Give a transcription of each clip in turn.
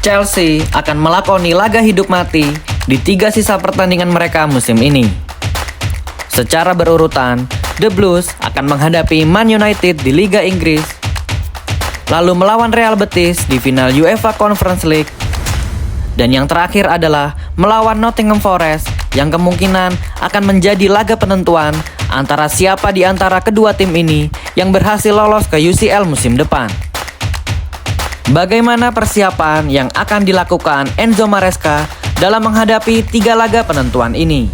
Chelsea akan melakoni laga hidup mati di 3 sisa pertandingan mereka musim ini. Secara berurutan, The Blues akan menghadapi Man United di Liga Inggris, lalu melawan Real Betis di final UEFA Conference League, dan yang terakhir adalah melawan Nottingham Forest yang kemungkinan akan menjadi laga penentuan antara siapa di antara kedua tim ini yang berhasil lolos ke UCL musim depan. Bagaimana persiapan yang akan dilakukan Enzo Maresca dalam menghadapi 3 laga penentuan ini?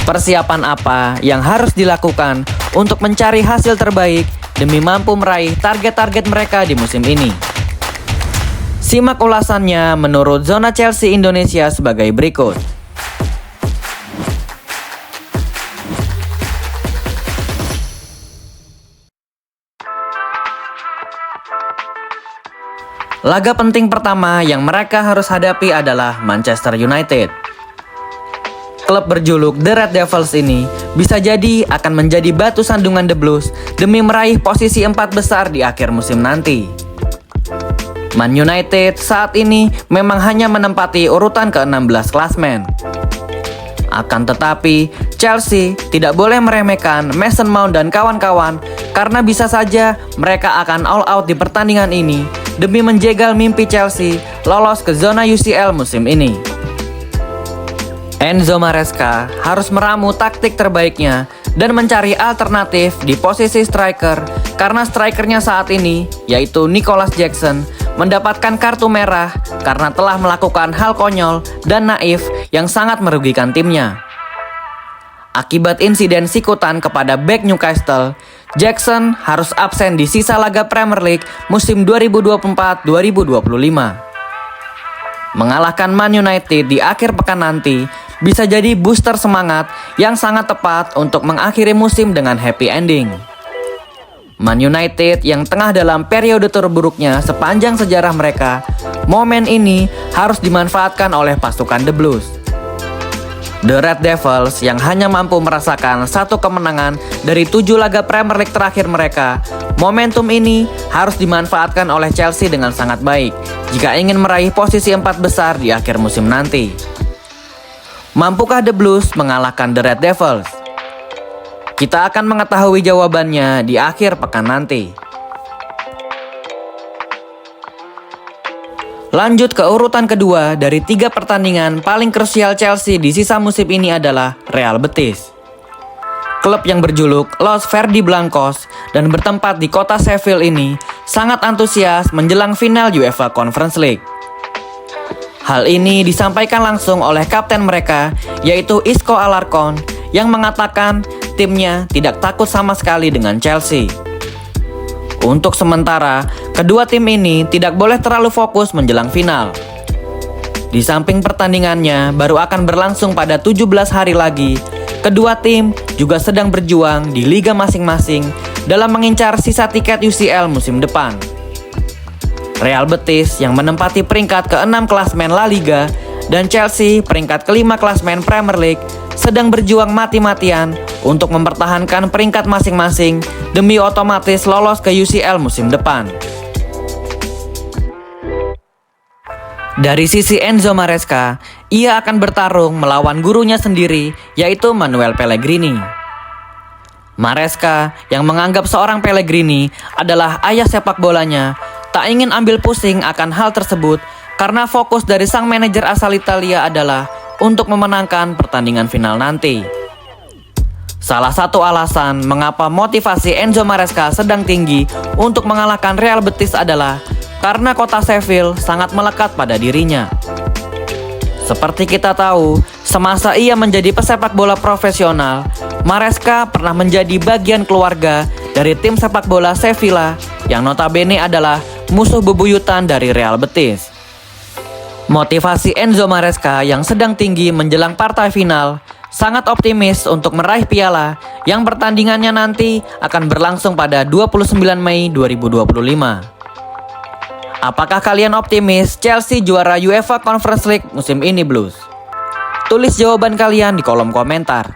Persiapan apa yang harus dilakukan untuk mencari hasil terbaik demi mampu meraih target-target mereka di musim ini? Simak ulasannya menurut Zona Chelsea Indonesia sebagai berikut. Laga penting pertama yang mereka harus hadapi adalah Manchester United. Klub berjuluk The Red Devils ini bisa jadi akan menjadi batu sandungan The Blues demi meraih posisi 4 besar di akhir musim nanti. Man United saat ini memang hanya menempati urutan ke-16 klasmen. Akan tetapi, Chelsea tidak boleh meremehkan Mason Mount dan kawan-kawan karena bisa saja mereka akan all out di pertandingan ini demi menjegal mimpi Chelsea lolos ke zona UCL musim ini. Enzo Maresca harus meramu taktik terbaiknya dan mencari alternatif di posisi striker karena strikernya saat ini, yaitu Nicholas Jackson, mendapatkan kartu merah karena telah melakukan hal konyol dan naif yang sangat merugikan timnya. Akibat insiden sikutan kepada bek Newcastle, Jackson harus absen di sisa laga Premier League musim 2024-2025. Mengalahkan Man United di akhir pekan nanti bisa jadi booster semangat yang sangat tepat untuk mengakhiri musim dengan happy ending. Man United yang tengah dalam periode terburuknya sepanjang sejarah mereka, momen ini harus dimanfaatkan oleh pasukan The Blues. The Red Devils yang hanya mampu merasakan 1 kemenangan dari 7 laga Premier League terakhir mereka, momentum ini harus dimanfaatkan oleh Chelsea dengan sangat baik jika ingin meraih posisi 4 besar di akhir musim nanti. Mampukah The Blues mengalahkan The Red Devils? Kita akan mengetahui jawabannya di akhir pekan nanti. Lanjut ke urutan kedua dari 3 pertandingan paling krusial Chelsea di sisa musim ini adalah Real Betis. Klub yang berjuluk Los Verdi Blancos dan bertempat di kota Sheffield ini sangat antusias menjelang final UEFA Conference League. Hal ini disampaikan langsung oleh kapten mereka, yaitu Isco Alarcon, yang mengatakan timnya tidak takut sama sekali dengan Chelsea. Untuk sementara, kedua tim ini tidak boleh terlalu fokus menjelang final. Di samping pertandingannya baru akan berlangsung pada 17 hari lagi, kedua tim juga sedang berjuang di liga masing-masing dalam mengincar sisa tiket UCL musim depan. Real Betis yang menempati peringkat ke-6 klasmen La Liga dan Chelsea peringkat ke-5 klasmen Premier League sedang berjuang mati-matian untuk mempertahankan peringkat masing-masing demi otomatis lolos ke UCL musim depan. Dari sisi Enzo Maresca, ia akan bertarung melawan gurunya sendiri, yaitu Manuel Pellegrini. Maresca yang menganggap seorang Pellegrini adalah ayah sepak bolanya, tak ingin ambil pusing akan hal tersebut karena fokus dari sang manajer asal Italia adalah untuk memenangkan pertandingan final nanti. Salah satu alasan mengapa motivasi Enzo Maresca sedang tinggi untuk mengalahkan Real Betis adalah karena kota Sheffield sangat melekat pada dirinya. Seperti kita tahu, semasa ia menjadi pesepak bola profesional, Maresca pernah menjadi bagian keluarga dari tim sepak bola Sevilla yang notabene adalah musuh bebuyutan dari Real Betis. Motivasi Enzo Maresca yang sedang tinggi menjelang partai final sangat optimis untuk meraih piala yang pertandingannya nanti akan berlangsung pada 29 Mei 2025. Apakah kalian optimis Chelsea juara UEFA Conference League musim ini, Blues? Tulis jawaban kalian di kolom komentar.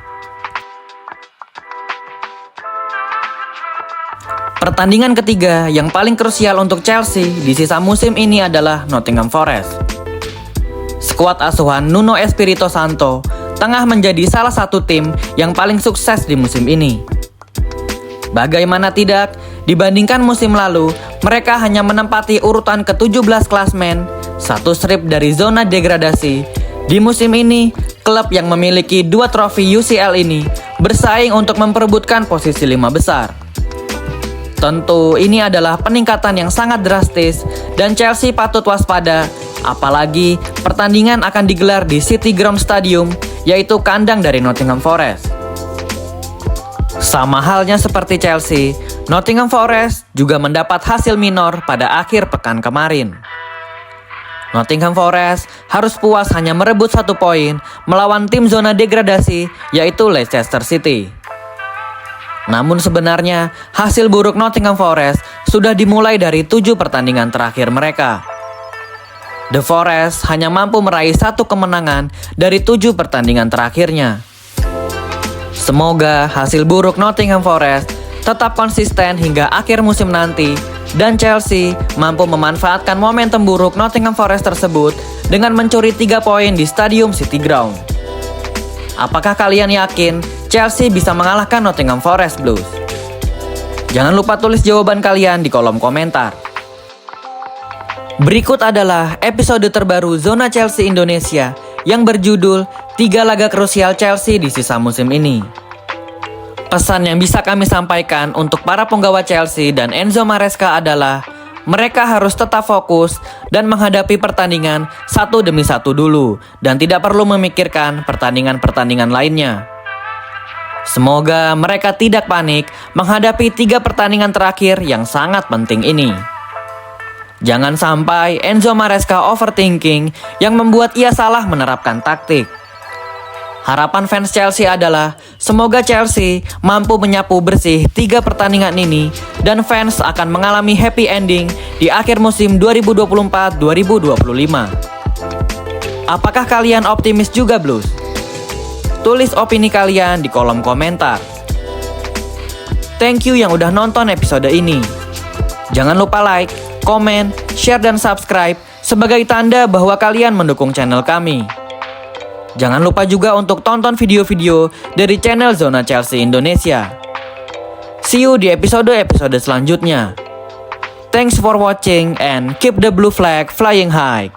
Pertandingan ketiga yang paling krusial untuk Chelsea di sisa musim ini adalah Nottingham Forest. Skuad asuhan Nuno Espirito Santo tengah menjadi salah satu tim yang paling sukses di musim ini. Bagaimana tidak, dibandingkan musim lalu, mereka hanya menempati urutan ke-17 klasmen, satu strip dari zona degradasi. Di musim ini, klub yang memiliki 2 trofi UCL ini bersaing untuk memperebutkan posisi 5 besar. Tentu ini adalah peningkatan yang sangat drastis dan Chelsea patut waspada, apalagi pertandingan akan digelar di City Ground Stadium, yaitu kandang dari Nottingham Forest. Sama halnya seperti Chelsea, Nottingham Forest juga mendapat hasil minor pada akhir pekan kemarin. Nottingham Forest harus puas hanya merebut 1 poin melawan tim zona degradasi, yaitu Leicester City. Namun sebenarnya, hasil buruk Nottingham Forest sudah dimulai dari 7 pertandingan terakhir mereka. The Forest hanya mampu meraih 1 kemenangan dari 7 pertandingan terakhirnya. Semoga hasil buruk Nottingham Forest tetap konsisten hingga akhir musim nanti dan Chelsea mampu memanfaatkan momentum buruk Nottingham Forest tersebut dengan mencuri 3 poin di Stadium City Ground. Apakah kalian yakin Chelsea bisa mengalahkan Nottingham Forest Blues? Jangan lupa tulis jawaban kalian di kolom komentar. Berikut adalah episode terbaru Zona Chelsea Indonesia yang berjudul 3 laga krusial Chelsea di sisa musim ini. Pesan yang bisa kami sampaikan untuk para penggawa Chelsea dan Enzo Maresca adalah mereka harus tetap fokus dan menghadapi pertandingan satu demi satu dulu dan tidak perlu memikirkan pertandingan-pertandingan lainnya. Semoga mereka tidak panik menghadapi 3 pertandingan terakhir yang sangat penting ini. Jangan sampai Enzo Maresca overthinking yang membuat ia salah menerapkan taktik. Harapan fans Chelsea adalah semoga Chelsea mampu menyapu bersih 3 pertandingan ini dan fans akan mengalami happy ending di akhir musim 2024-2025. Apakah kalian optimis juga Blues? Tulis opini kalian di kolom komentar. Thank you yang udah nonton episode ini. Jangan lupa like, komen, share dan subscribe sebagai tanda bahwa kalian mendukung channel kami. Jangan lupa juga untuk tonton video-video dari channel Zona Chelsea Indonesia. See you di episode-episode selanjutnya. Thanks for watching and keep the blue flag flying high.